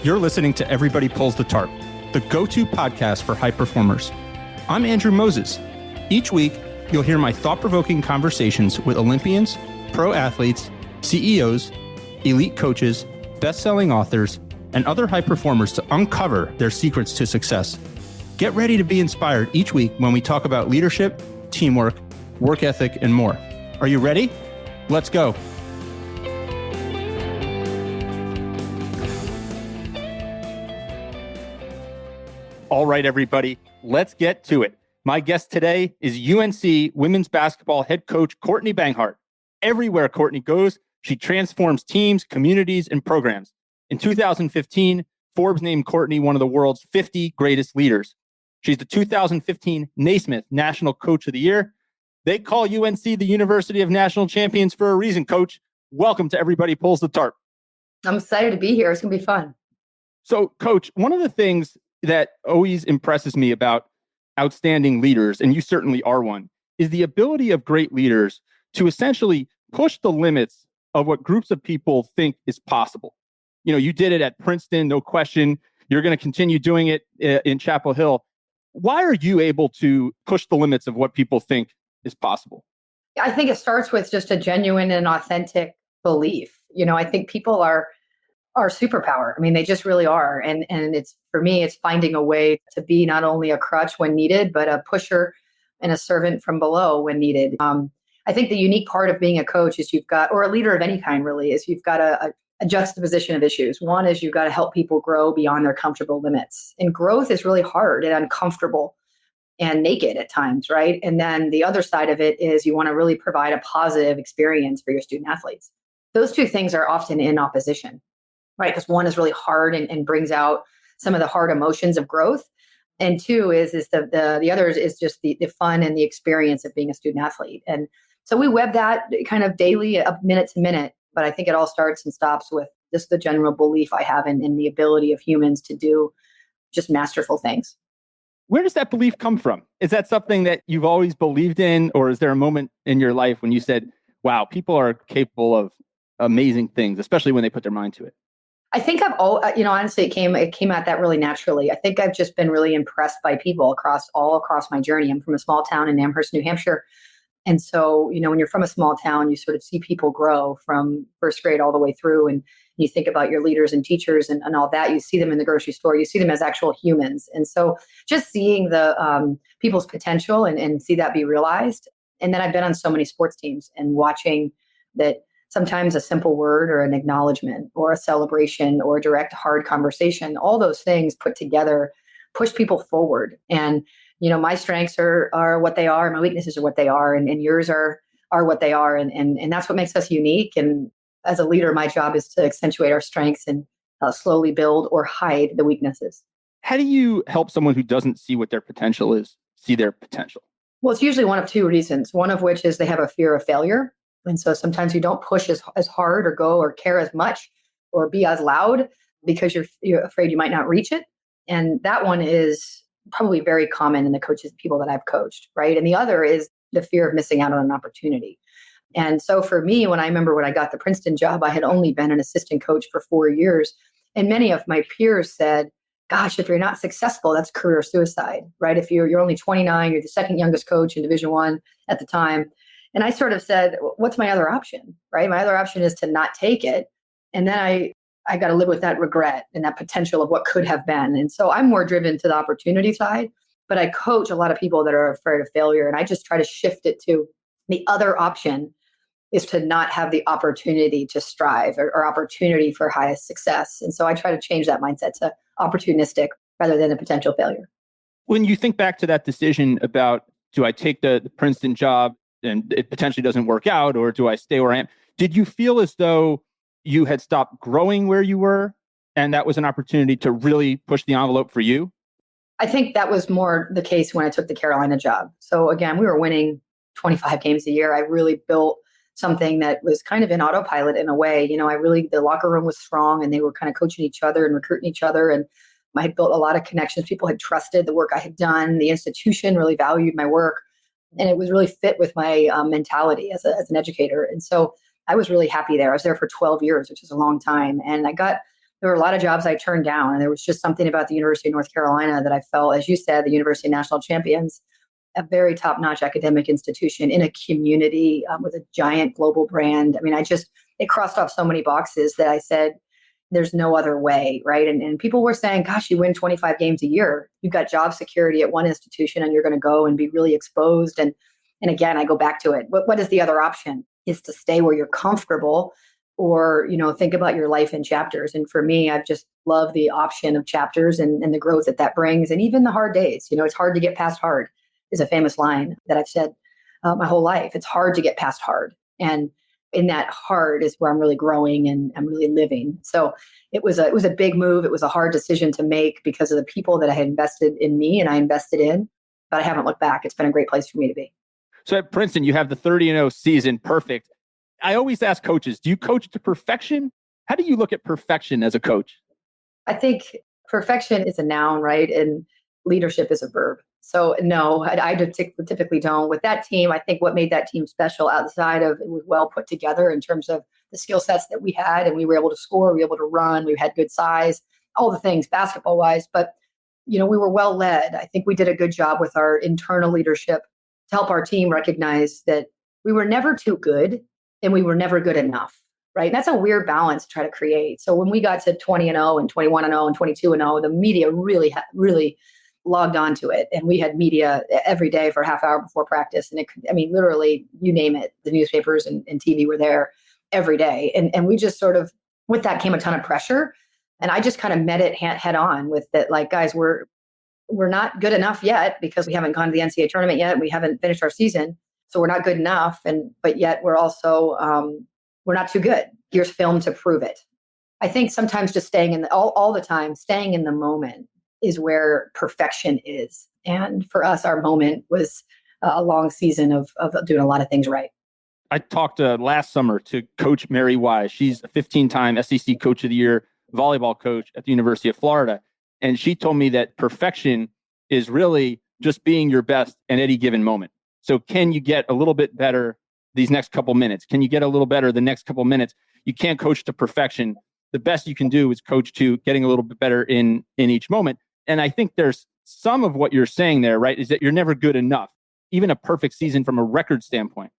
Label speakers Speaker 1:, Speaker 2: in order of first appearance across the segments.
Speaker 1: You're listening to Everybody Pulls the Tarp, the go-to podcast for high performers. I'm Andrew Moses. Each week, you'll hear my thought-provoking conversations with Olympians, pro athletes, CEOs, elite coaches, best-selling authors, and other high performers to uncover their secrets to success. Get ready to be inspired each week when we talk about leadership, teamwork, work ethic, and more. Are you ready? Let's go. All right, everybody, let's get to it. My guest today is UNC women's basketball head coach Courtney Banghart. Everywhere Courtney goes, she transforms teams, communities, and programs. In 2015, Forbes named Courtney one of the world's 50 greatest leaders. She's the 2015 Naismith National Coach of the Year. They call UNC the University of National Champions for a reason, Coach. Welcome to Everybody Pulls the Tarp.
Speaker 2: I'm excited to be here. It's going to be fun.
Speaker 1: So, Coach, one of the things that always impresses me about outstanding leaders, and you certainly are one, is the ability of great leaders to essentially push the limits of what groups of people think is possible. You know, you did it at Princeton, no question. You're going to continue doing it in Chapel Hill. Why are you able to push the limits of what people think is possible?
Speaker 2: I think it starts with just a genuine and authentic belief. You know, I think people are superpower. I mean, they just really are. And it's, for me, it's finding a way to be not only a crutch when needed, but a pusher and a servant from below when needed. I think the unique part of being a coach is you've got, or a leader of any kind really, is you've got a juxtaposition of issues. One is you've got to help people grow beyond their comfortable limits. And growth is really hard and uncomfortable and naked at times, right? And then the other side of it is you want to really provide a positive experience for your student athletes. Those two things are often in opposition, right? Because one is really hard and brings out some of the hard emotions of growth. And two is the other is just the fun and the experience of being a student athlete. And so we web that kind of daily, up minute to minute. But I think it all starts and stops with just the general belief I have in the ability of humans to do just masterful things.
Speaker 1: Where does that belief come from? Is that something that you've always believed in, or is there a moment in your life when you said, wow, people are capable of amazing things, especially when they put their mind to it?
Speaker 2: I think honestly, it came at that really naturally. I think I've just been really impressed by people all across my journey. I'm from a small town in Amherst, New Hampshire. And so, you know, when you're from a small town, you sort of see people grow from first grade all the way through. And you think about your leaders and teachers and all that. You see them in the grocery store. You see them as actual humans. And so just seeing the people's potential and see that be realized. And then I've been on so many sports teams and watching that sometimes a simple word or an acknowledgement or a celebration or a direct, hard conversation, all those things put together push people forward. And, you know, my strengths are what they are, my weaknesses are what they are, and yours are what they are. And that's what makes us unique. And as a leader, my job is to accentuate our strengths and slowly build or hide the weaknesses.
Speaker 1: How do you help someone who doesn't see what their potential is, see their potential?
Speaker 2: Well, it's usually one of two reasons. One of which is they have a fear of failure. And so sometimes you don't push as hard or go or care as much or be as loud because you're afraid you might not reach it. And that one is probably very common in the people that I've coached, right? And the other is the fear of missing out on an opportunity. And so for me, when I got the Princeton job, I had only been an assistant coach for 4 years. And many of my peers said, gosh, if you're not successful, that's career suicide, right? If you're only 29, you're the second youngest coach in Division I at the time. And I sort of said, what's my other option, right? My other option is to not take it. And then I got to live with that regret and that potential of what could have been. And so I'm more driven to the opportunity side, but I coach a lot of people that are afraid of failure. And I just try to shift it to the other option is to not have the opportunity to strive or opportunity for highest success. And so I try to change that mindset to opportunistic rather than a potential failure.
Speaker 1: When you think back to that decision about, do I take the Princeton job and it potentially doesn't work out, or do I stay where I am? Did you feel as though you had stopped growing where you were and that was an opportunity to really push the envelope for you?
Speaker 2: I think that was more the case when I took the Carolina job. So again, we were winning 25 games a year. I really built something that was kind of in autopilot in a way. You know, the locker room was strong and they were kind of coaching each other and recruiting each other. And I had built a lot of connections. People had trusted the work I had done. The institution really valued my work. And it was really fit with my mentality as an educator. And so I was really happy there. I was there for 12 years, which is a long time. And I got there were a lot of jobs I turned down. And there was just something about the University of North Carolina that I felt, as you said, the University of National Champions, a very top-notch academic institution in a community with a giant global brand. I mean, it crossed off so many boxes that I said, there's no other way, right? And people were saying, gosh, you win 25 games a year. You've got job security at one institution and you're going to go and be really exposed. And again, I go back to it. What is the other option? Is to stay where you're comfortable or, think about your life in chapters. And for me, I've just loved the option of chapters and the growth that brings. And even the hard days, it's hard to get past hard is a famous line that I've said my whole life. It's hard to get past hard. And in that hard is where I'm really growing and I'm really living. So it was a big move. It was a hard decision to make because of the people that I had invested in me and I invested in, but I haven't looked back. It's been a great place for me to be.
Speaker 1: So at Princeton, you have the 30-0 season. Perfect. I always ask coaches, do you coach to perfection? How do you look at perfection as a coach?
Speaker 2: I think perfection is a noun, right? And leadership is a verb. So no, I typically don't. With that team, I think what made that team special outside of it was well put together in terms of the skill sets that we had, and we were able to score, we were able to run, we had good size, all the things basketball wise. But, we were well led. I think we did a good job with our internal leadership to help our team recognize that we were never too good and we were never good enough. Right. And that's a weird balance to try to create. So when we got to 20-0 and 21-0 and 22-0, the media really logged onto it. And we had media every day for a half hour before practice. And literally, you name it, the newspapers and TV were there every day. And we just sort of, with that came a ton of pressure. And I just kind of met it head on with that, like, guys, we're not good enough yet because we haven't gone to the NCAA tournament yet. We haven't finished our season. So we're not good enough. But yet we're also, we're not too good. Here's film to prove it. I think sometimes just staying in all the time, staying in the moment is where perfection is. And for us, our moment was a long season of doing a lot of things right.
Speaker 1: I talked last summer to Coach Mary Wise. She's a 15-time SEC Coach of the Year volleyball coach at the University of Florida. And she told me that perfection is really just being your best at any given moment. So can you get a little bit better these next couple minutes? Can you get a little better the next couple minutes? You can't coach to perfection. The best you can do is coach to getting a little bit better in each moment. And I think there's some of what you're saying there, right, is that you're never good enough. Even a perfect season from a record standpoint,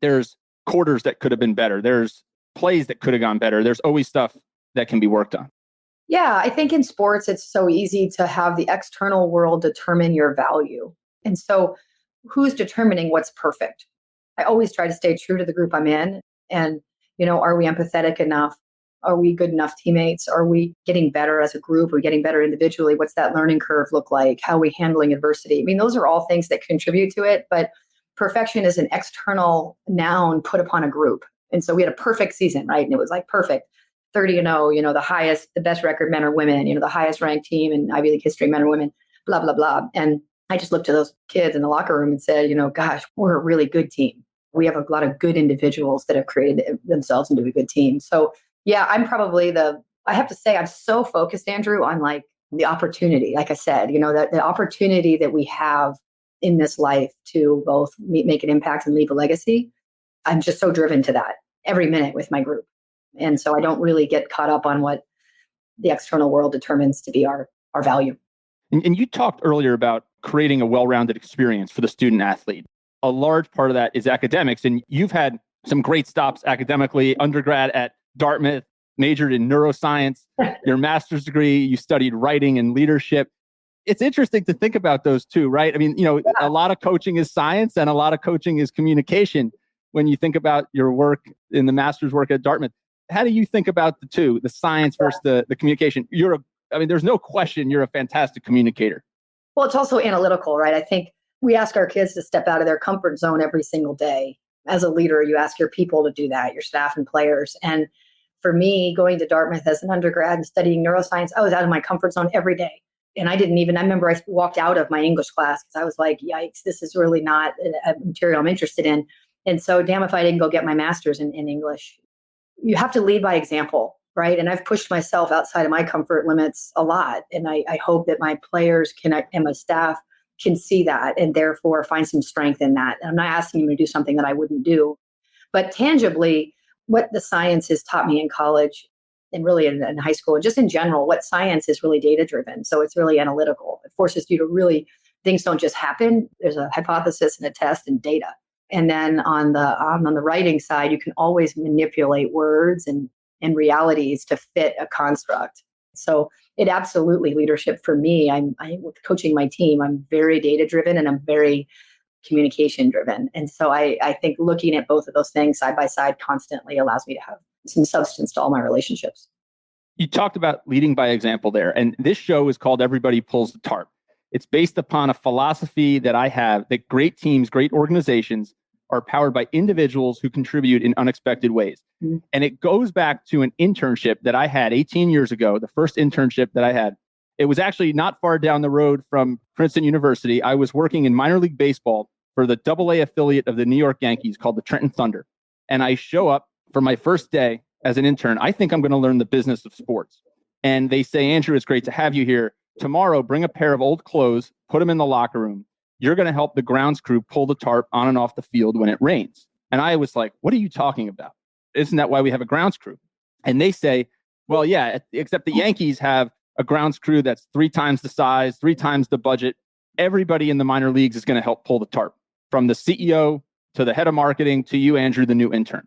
Speaker 1: there's quarters that could have been better. There's plays that could have gone better. There's always stuff that can be worked on.
Speaker 2: Yeah, I think in sports, it's so easy to have the external world determine your value. And so who's determining what's perfect? I always try to stay true to the group I'm in. And, are we empathetic enough? Are we good enough teammates? Are we getting better as a group? Are we getting better individually? What's that learning curve look like? How are we handling adversity? Those are all things that contribute to it, but perfection is an external noun put upon a group. And so we had a perfect season, right? And it was like perfect. 30-0, the best record men or women, the highest ranked team in Ivy League history, men or women, blah, blah, blah. And I just looked at those kids in the locker room and said, gosh, we're a really good team. We have a lot of good individuals that have created themselves into a good team. So yeah, I'm probably I have to say, I'm so focused, Andrew, on like the opportunity. Like I said, that the opportunity that we have in this life to both make an impact and leave a legacy. I'm just so driven to that every minute with my group. And so I don't really get caught up on what the external world determines to be our value.
Speaker 1: And you talked earlier about creating a well-rounded experience for the student athlete. A large part of that is academics. And you've had some great stops academically, undergrad at Dartmouth, majored in neuroscience, your master's degree, you studied writing and leadership. It's interesting to think about those two, right? A lot of coaching is science and a lot of coaching is communication. When you think about your work in the master's work at Dartmouth, how do you think about the two, the science versus the communication? There's no question you're a fantastic communicator.
Speaker 2: Well, it's also analytical, right? I think we ask our kids to step out of their comfort zone every single day. As a leader, you ask your people to do that, your staff and players. And for me, going to Dartmouth as an undergrad and studying neuroscience, I was out of my comfort zone every day. And I remember I walked out of my English class because I was like, yikes, this is really not a material I'm interested in. And so damn if I didn't go get my master's in English. You have to lead by example, right? And I've pushed myself outside of my comfort limits a lot. And I hope that my players and my staff can see that and therefore find some strength in that. And I'm not asking them to do something that I wouldn't do. But tangibly, what the science has taught me in college, and really in high school, just in general, what science is really data driven. So it's really analytical. It forces you to really, things don't just happen. There's a hypothesis and a test and data. And then on the writing side, you can always manipulate words and realities to fit a construct. So it absolutely leadership for me. I'm with coaching my team. I'm very data driven and I'm very communication driven. And so I think looking at both of those things side by side constantly allows me to have some substance to all my relationships.
Speaker 1: You talked about leading by example there. And this show is called Everybody Pulls the Tarp. It's based upon a philosophy that I have that great teams, great organizations are powered by individuals who contribute in unexpected ways. Mm-hmm. And it goes back to an internship that I had 18 years ago, the first internship that I had. It was actually not far down the road from Princeton University. I was working in minor league baseball for the AA affiliate of the New York Yankees called the Trenton Thunder. And I show up for my first day as an intern. I think I'm going to learn the business of sports. And they say, Andrew, it's great to have you here. Tomorrow, bring a pair of old clothes, put them in the locker room. You're going to help the grounds crew pull the tarp on and off the field when it rains. And I was like, what are you talking about? Isn't that why we have a grounds crew? And they say, well, yeah, except the Yankees have a grounds crew that's 3 times the size, 3 times the budget. Everybody in the minor leagues is going to help pull the tarp, from the CEO to the head of marketing to you, Andrew, the new intern.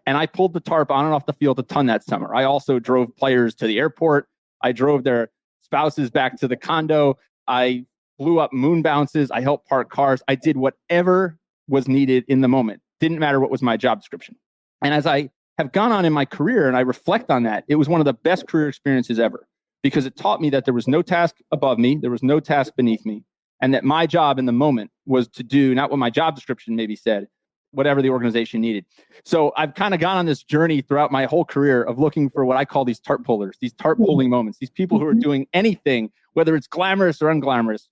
Speaker 1: And I pulled the tarp on and off the field a ton that summer. I also drove players to the airport. I drove their spouses back to the condo. I blew up moon bounces. I helped park cars. I did whatever was needed in the moment. Didn't matter what was my job description. And as I have gone on in my career and I reflect on that, it was one of the best career experiences ever, because it taught me that there was no task above me, there was no task beneath me, and that my job in the moment was to do not what my job description maybe said, whatever the organization needed. So I've kind of gone on this journey throughout my whole career of looking for what I call these tarp pullers, these tarp pulling moments, these people who are doing anything, whether it's glamorous or unglamorous,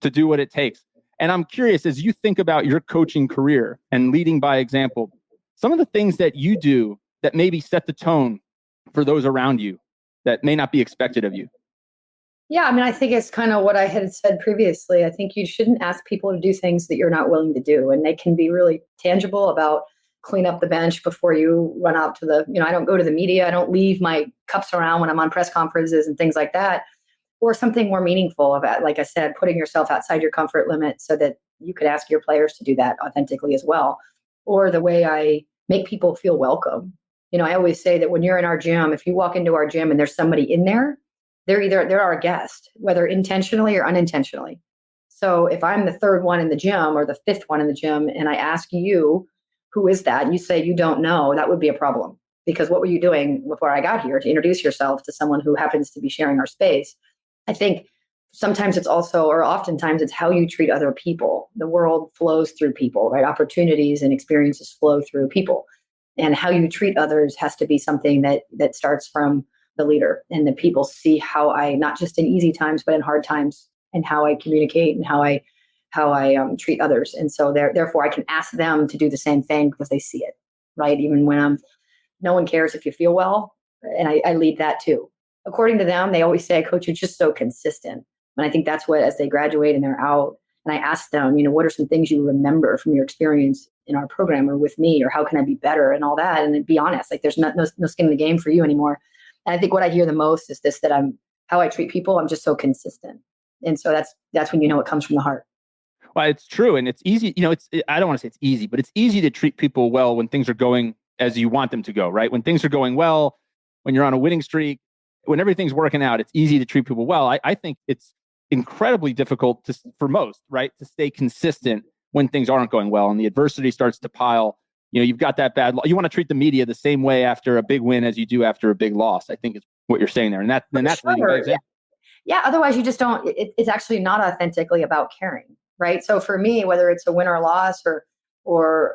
Speaker 1: to do what it takes. And I'm curious, as you think about your coaching career and leading by example, some of the things that you do that maybe set the tone for those around you that may not be expected of you.
Speaker 2: Yeah, I mean, I think it's kind of what I had said previously. I think you shouldn't ask people to do things that you're not willing to do. And they can be really tangible about clean up the bench before you run out to the, I don't go to the media. I don't leave my cups around when I'm on press conferences and things like that. Or something more meaningful about, like I said, putting yourself outside your comfort limit so that you could ask your players to do that authentically as well. Or the way I make people feel welcome. I always say that when you're in our gym, if you walk into our gym and there's somebody in there, they're our guest, whether intentionally or unintentionally. So if I'm the third one in the gym or the fifth one in the gym, and I ask you, who is that? And you say you don't know, that would be a problem. Because what were you doing before I got here to introduce yourself to someone who happens to be sharing our space? I think sometimes it's also, or oftentimes it's how you treat other people. The world flows through people, right? Opportunities and experiences flow through people. And how you treat others has to be something that starts from the leader, and the people see how I, not just in easy times, but in hard times, and how I communicate and how I treat others. And so therefore I can ask them to do the same thing because they see it, right? Even when no one cares if you feel well. And I lead that too. According to them, they always say, Coach, you're just so consistent. And I think that's what, as they graduate and they're out, and I ask them, what are some things you remember from your experience in our program or with me, or how can I be better and all that? And then be honest, like there's no skin in the game for you anymore. And I think what I hear the most is this, that how I treat people, I'm just so consistent. And so that's when it comes from the heart.
Speaker 1: Well, it's true. And it's easy, I don't want to say it's easy, but it's easy to treat people well when things are going as you want them to go, right? When things are going well, when you're on a winning streak, when everything's working out, it's easy to treat people well. I think it's incredibly difficult for most, right, to stay consistent when things aren't going well and the adversity starts to pile. You've got that bad. You want to treat the media the same way after a big win as you do after a big loss. I think is what you're saying there, and that's leading by example.
Speaker 2: Yeah. Otherwise, you just don't. It's actually not authentically about caring, right? So for me, whether it's a win or loss, or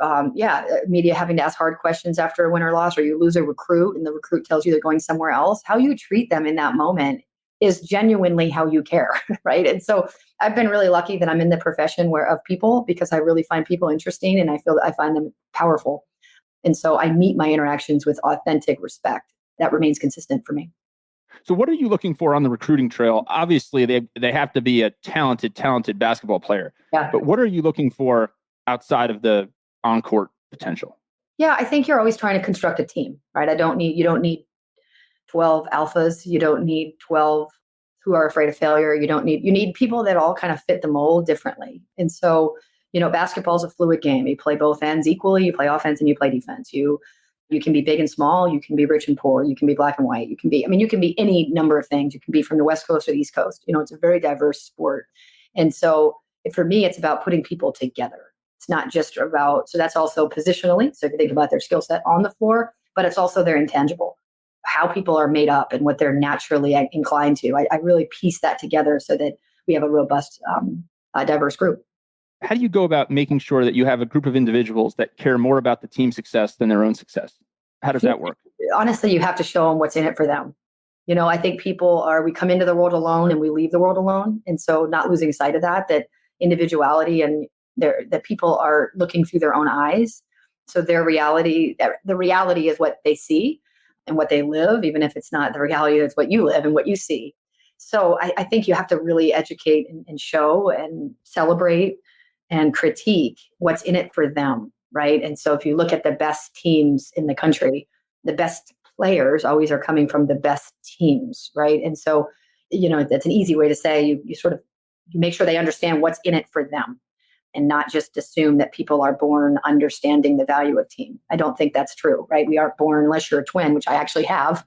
Speaker 2: media having to ask hard questions after a win or loss, or you lose a recruit and the recruit tells you they're going somewhere else, how you treat them in that moment is genuinely how you care, right? And so I've been really lucky that I'm in the profession of people, because I really find people interesting and I feel that I find them powerful. And so I meet my interactions with authentic respect. That remains consistent for me.
Speaker 1: So what are you looking for on the recruiting trail? Obviously, they have to be a talented basketball player. Yeah. But what are you looking for outside of the on-court potential?
Speaker 2: Yeah, I think you're always trying to construct a team, right? You don't need 12 alphas. You don't need 12 who are afraid of failure. You need people that all kind of fit the mold differently. And so, basketball is a fluid game. You play both ends equally. You play offense and you play defense. You can be big and small. You can be rich and poor. You can be black and white. You can be any number of things. You can be from the West Coast or the East Coast. It's a very diverse sport. And so for me, it's about putting people together. It's not just about, so that's also positionally. So if you think about their skill set on the floor, but it's also their intangible, how people are made up and what they're naturally inclined to. I really piece that together so that we have a robust, diverse group.
Speaker 1: How do you go about making sure that you have a group of individuals that care more about the team's success than their own success? How does that work?
Speaker 2: Honestly, you have to show them what's in it for them. I think we come into the world alone and we leave the world alone. And so not losing sight of that individuality and that people are looking through their own eyes. So the reality is what they see and what they live, even if it's not the reality, it's what you live and what you see. So I think you have to really educate and show and celebrate and critique what's in it for them, right? And so if you look at the best teams in the country, the best players always are coming from the best teams, right? And so, that's an easy way to say you make sure they understand what's in it for them and not just assume that people are born understanding the value of team. I don't think that's true, right? We aren't born, unless you're a twin, which I actually have.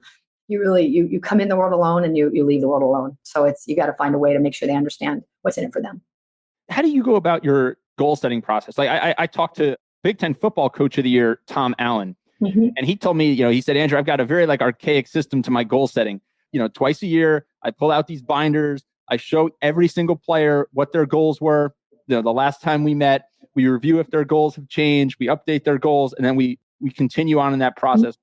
Speaker 2: You come in the world alone and you leave the world alone. So you got to find a way to make sure they understand what's in it for them.
Speaker 1: How do you go about your goal setting process? Like I talked to Big Ten football coach of the year, Tom Allen, and he told me, he said, Andrew, I've got a very archaic system to my goal setting. Twice a year, I pull out these binders. I show every single player what their goals were. The last time we met, we review if their goals have changed. We update their goals, and then we continue on in that process.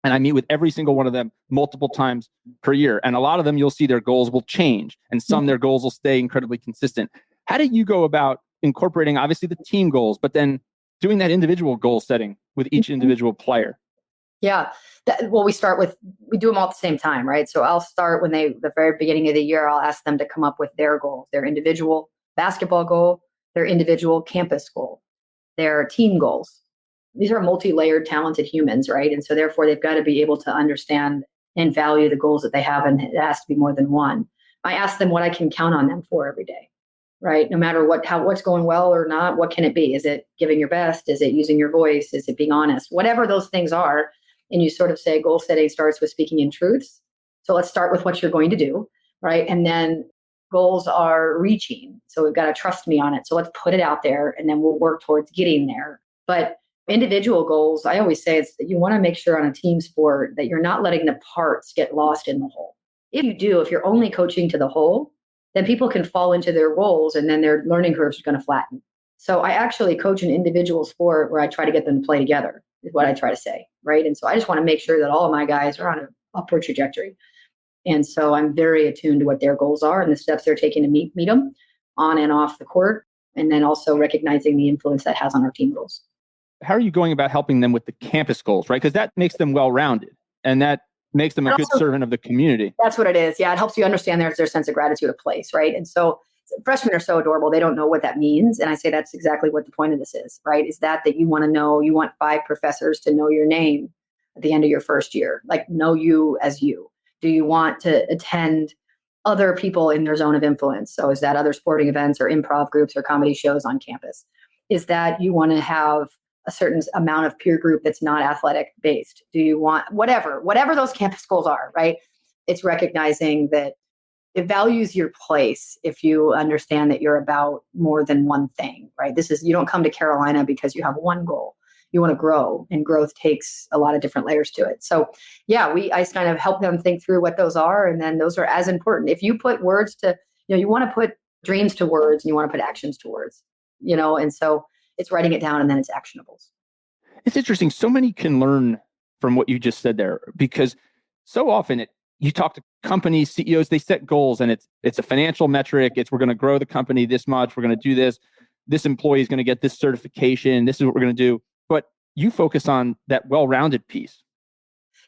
Speaker 1: And I meet with every single one of them multiple times per year. And a lot of them, you'll see their goals will change, and some their goals will stay incredibly consistent. How do you go about incorporating, obviously, the team goals, but then doing that individual goal setting with each individual player?
Speaker 2: Yeah. We do them all at the same time, right? So I'll start the very beginning of the year, I'll ask them to come up with their goals, their individual basketball goal, their individual campus goal, their team goals. These are multi-layered, talented humans, right? And so therefore they've got to be able to understand and value the goals that they have, and it has to be more than one. I ask them what I can count on them for every day, right? No matter what's going well or not, what can it be? Is it giving your best? Is it using your voice? Is it being honest? Whatever those things are, and you sort of say goal setting starts with speaking in truths. So let's start with what you're going to do, right? And then goals are reaching. So we've got to trust me on it. So let's put it out there, and then we'll work towards getting there. But individual goals, I always say it's that you want to make sure on a team sport that you're not letting the parts get lost in the whole. If you're only coaching to the whole, then people can fall into their roles and then their learning curves are going to flatten. So I actually coach an individual sport where I try to get them to play together, is what I try to say, right? And so I just want to make sure that all of my guys are on an upward trajectory. And so I'm very attuned to what their goals are and the steps they're taking to meet them on and off the court, and then also recognizing the influence that has on our team goals.
Speaker 1: How are you going about helping them with the campus goals, right? Because that makes them well-rounded, and that makes them a good servant of the community.
Speaker 2: That's what it is. Yeah, it helps you understand their sense of gratitude of place, right? And so freshmen are so adorable. They don't know what that means. And I say that's exactly what the point of this is, right? Is that you want to know, you want 5 professors to know your name at the end of your first year, know you as you. Do you want to attend other people in their zone of influence? So is that other sporting events or improv groups or comedy shows on campus? Is that you want to have a certain amount of peer group that's not athletic based? Do you want whatever those campus goals are, right? It's recognizing that it values your place if you understand that you're about more than one thing, right? You don't come to Carolina because you have one goal. You want to grow, and growth takes a lot of different layers to it. So yeah, I kind of help them think through what those are. And then those are as important. If you put words to, you want to put dreams to words and you want to put actions to words, and so it's writing it down and then it's actionables.
Speaker 1: It's interesting. So many can learn from what you just said there, because so often you talk to companies, CEOs, they set goals, and it's a financial metric. We're going to grow the company this much. We're going to do this. This employee is going to get this certification. This is what we're going to do. But you focus on that well-rounded piece.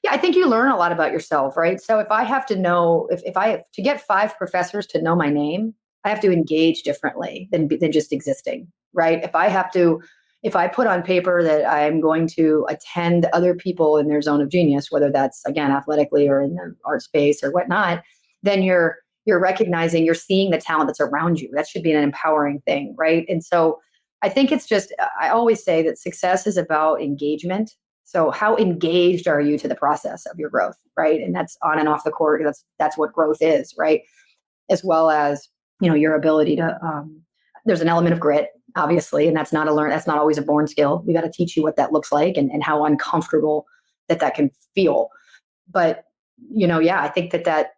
Speaker 2: Yeah, I think you learn a lot about yourself, right? So if I have to know, if I have to get 5 professors to know my name, I have to engage differently than just existing, right? If I have to, if I put on paper that I'm going to attend other people in their zone of genius, whether that's again athletically or in the art space or whatnot, then you're recognizing, you're seeing the talent that's around you. That should be an empowering thing, right? And so I think it's just, I always say that success is about engagement. So how engaged are you to the process of your growth, right? And that's on and off the court. That's what growth is, right? As well as, your ability to, there's an element of grit, obviously, and that's not always a born skill. We got to teach you what that looks like and how uncomfortable that can feel. But, I think that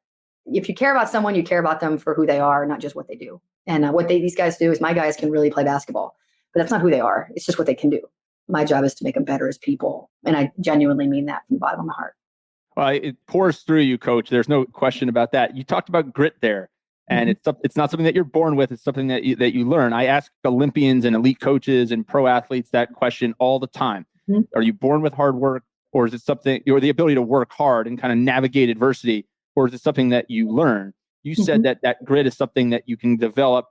Speaker 2: if you care about someone, you care about them for who they are, not just what they do. And these guys do is, my guys can really play basketball, but that's not who they are. It's just what they can do. My job is to make them better as people. And I genuinely mean that from the bottom of my heart.
Speaker 1: Well, it pours through you, Coach. There's no question about that. You talked about grit there, and it's not something that you're born with. It's something that you learn. I ask Olympians and elite coaches and pro athletes that question all the time. Mm-hmm. Are you born with hard work, or is it something, or the ability to work hard and kind of navigate adversity, or is it something that you learn? You said that grit is something that you can develop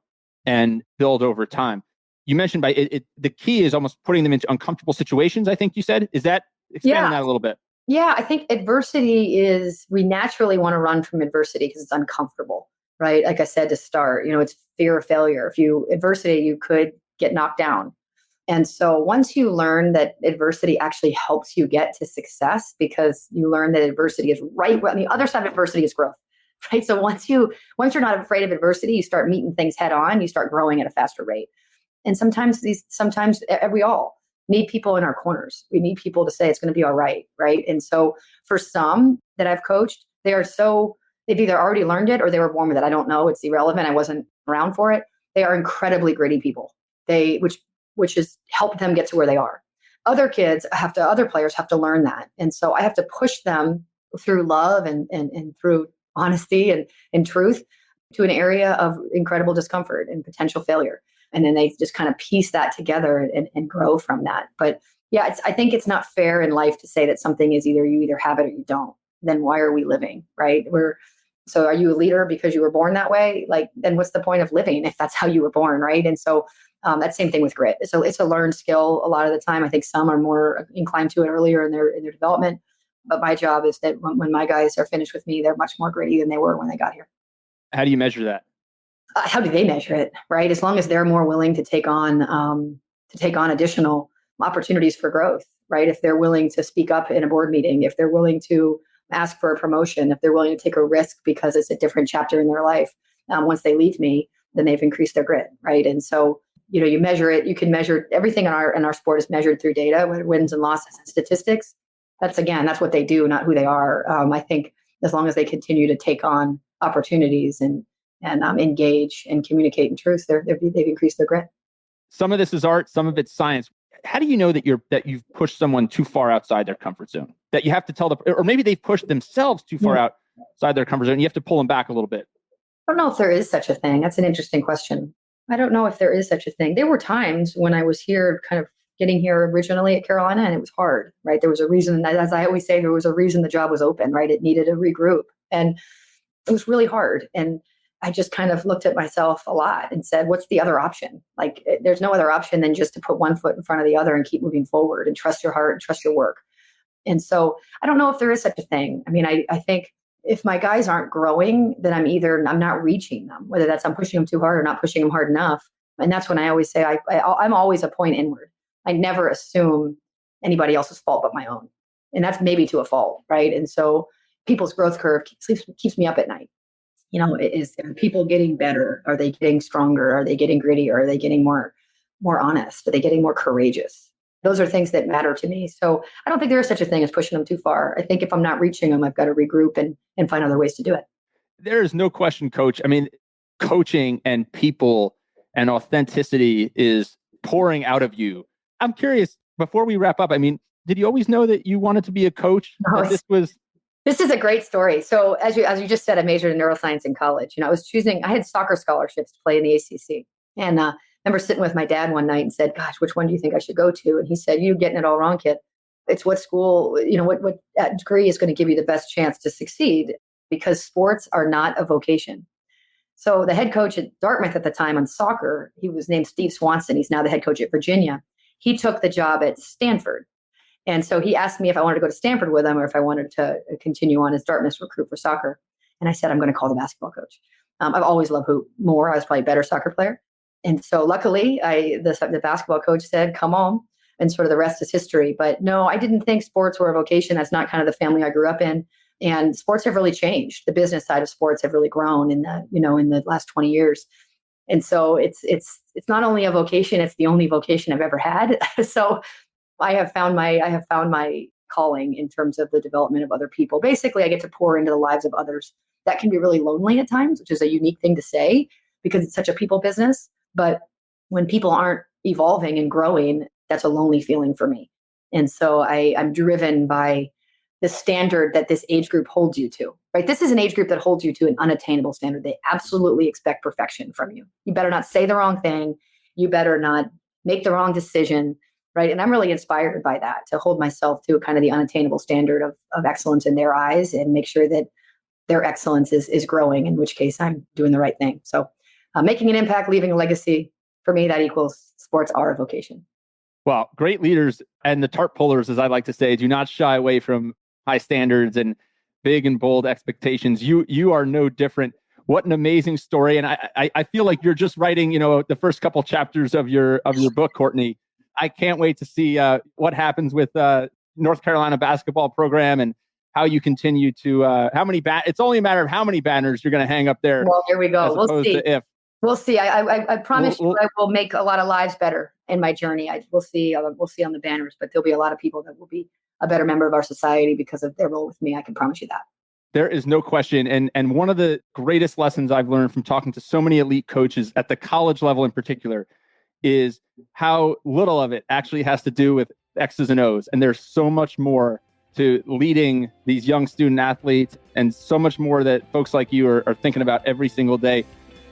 Speaker 1: and build over time. You mentioned the key is almost putting them into uncomfortable situations, I think you said. Is that, expand on that a little bit?
Speaker 2: Yeah, I think adversity we naturally want to run from adversity because it's uncomfortable, right? Like I said to start, it's fear of failure. Adversity, you could get knocked down. And so once you learn that adversity actually helps you get to success, because you learn that adversity is right on the other side of adversity is growth, right? So once you're not afraid of adversity, you start meeting things head on, you start growing at a faster rate. And sometimes we all need people in our corners. We need people to say it's going to be all right, right? And so for some that I've coached, they've either already learned it or they were born with it. I don't know. It's irrelevant. I wasn't around for it. They are incredibly gritty people. Which has helped them get to where they are. Other players have to learn that. And so I have to push them through love and through honesty and truth to an area of incredible discomfort and potential failure. And then they just kind of piece that together and grow from that. But yeah, I think it's not fair in life to say that something is you either have it or you don't. Then why are we living, right? So are you a leader because you were born that way? Like, then what's the point of living if that's how you were born, right? And so that same thing with grit. So it's a learned skill a lot of the time. I think some are more inclined to it earlier in their development. But my job is that when my guys are finished with me, they're much more gritty than they were when they got here.
Speaker 1: How do you measure that?
Speaker 2: How do they measure it, right? As long as they're more willing to take on additional opportunities for growth, right? If they're willing to speak up in a board meeting, if they're willing to ask for a promotion, if they're willing to take a risk because it's a different chapter in their life, once they leave me, then they've increased their grit, right? And so, you measure it. You can measure everything in our sport is measured through data, wins and losses and statistics. That's what they do, not who they are. I think as long as they continue to take on opportunities and engage and communicate in truth, they've increased their grit.
Speaker 1: Some of this is art, some of it's science. How do you know that you've pushed someone too far outside their comfort zone? That you have to tell them, or maybe they've pushed themselves too far outside their comfort zone. You have to pull them back a little bit.
Speaker 2: I don't know if there is such a thing. That's an interesting question. I don't know if there is such a thing. There were times when I was here, kind of getting here originally at Carolina, and it was hard, right? There was a reason, as I always say, there was a reason the job was open, right? It needed a regroup, and it was really hard. And I just kind of looked at myself a lot and said, what's the other option? Like, there's no other option than just to put one foot in front of the other and keep moving forward and trust your heart and trust your work. And so I don't know if there is such a thing. I mean, I think if my guys aren't growing, then I'm not reaching them, whether that's I'm pushing them too hard or not pushing them hard enough. And that's when I always say I'm always a point inward. I never assume anybody else's fault but my own. And that's maybe to a fault, right? And so people's growth curve keeps me up at night. Are people getting better? Are they getting stronger? Are they getting grittier? Are they getting more honest? Are they getting more courageous? Those are things that matter to me. So I don't think there is such a thing as pushing them too far. I think if I'm not reaching them, I've got to regroup and find other ways to do it.
Speaker 1: There is no question, Coach. I mean, coaching and people and authenticity is pouring out of you. I'm curious, before we wrap up, I mean, did you always know that you wanted to be a coach?
Speaker 2: No, This is a great story. So as you just said, I majored in neuroscience in college. I had soccer scholarships to play in the ACC. And I remember sitting with my dad one night and said, gosh, which one do you think I should go to? And he said, you're getting it all wrong, kid. It's what school, what degree is going to give you the best chance to succeed, because sports are not a vocation. So the head coach at Dartmouth at the time on soccer, he was named Steve Swanson. He's now the head coach at Virginia. he took the job at Stanford. And so he asked me if I wanted to go to Stanford with him or if I wanted to continue on as Dartmouth's recruit for soccer. And I said, I'm going to call the basketball coach. I've always loved hoop more. I was probably a better soccer player. And so luckily, the basketball coach said, come on. And sort of the rest is history. But no, I didn't think sports were a vocation. That's not kind of the family I grew up in. And sports have really changed. The business side of sports have really grown in the last 20 years. And so it's not only a vocation, it's the only vocation I've ever had. So I have found my calling in terms of the development of other people. Basically, I get to pour into the lives of others. That can be really lonely at times, which is a unique thing to say because it's such a people business. But when people aren't evolving and growing, that's a lonely feeling for me. And so I'm driven by the standard that this age group holds you to, right? This is an age group that holds you to an unattainable standard. They absolutely expect perfection from you. You better not say the wrong thing. You better not make the wrong decision, right? And I'm really inspired by that, to hold myself to kind of the unattainable standard of excellence in their eyes and make sure that their excellence is growing, in which case I'm doing the right thing. So making an impact, leaving a legacy, for me, that equals sports are a vocation.
Speaker 1: Well, great leaders and the TARP pullers, as I like to say, do not shy away from high standards and big and bold expectations. You are no different. What an amazing story. And I feel like you're just writing, the first couple chapters of your book, Courtney. I can't wait to see what happens with North Carolina basketball program and how you continue to it's only a matter of how many banners you're going to hang up there.
Speaker 2: Well, here we go. We'll see. We'll see. I promise you I will make a lot of lives better in my journey. We'll see on the banners, but there'll be a lot of people that will be a better member of our society because of their role with me. I can promise you that.
Speaker 1: There is no question. And one of the greatest lessons I've learned from talking to so many elite coaches at the college level in particular is how little of it actually has to do with X's and O's. And there's so much more to leading these young student athletes and so much more that folks like you are thinking about every single day.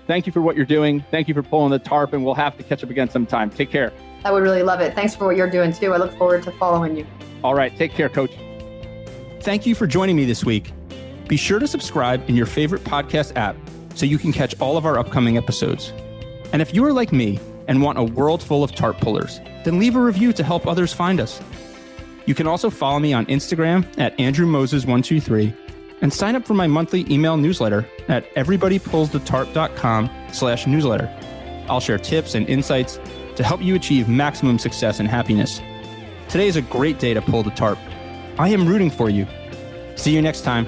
Speaker 1: Thank you for what you're doing. Thank you for pulling the tarp, and we'll have to catch up again sometime. Take care.
Speaker 2: I would really love it. Thanks for what you're doing too. I look forward to following you.
Speaker 1: All right. Take care, Coach.
Speaker 3: Thank you for joining me this week. Be sure to subscribe in your favorite podcast app so you can catch all of our upcoming episodes. And if you are like me and want a world full of tarp pullers, then leave a review to help others find us. You can also follow me on Instagram at AndrewMoses123 and sign up for my monthly email newsletter at everybodypullsthetarp.com/newsletter. I'll share tips and insights to help you achieve maximum success and happiness. Today is a great day to pull the tarp. I am rooting for you. See you next time.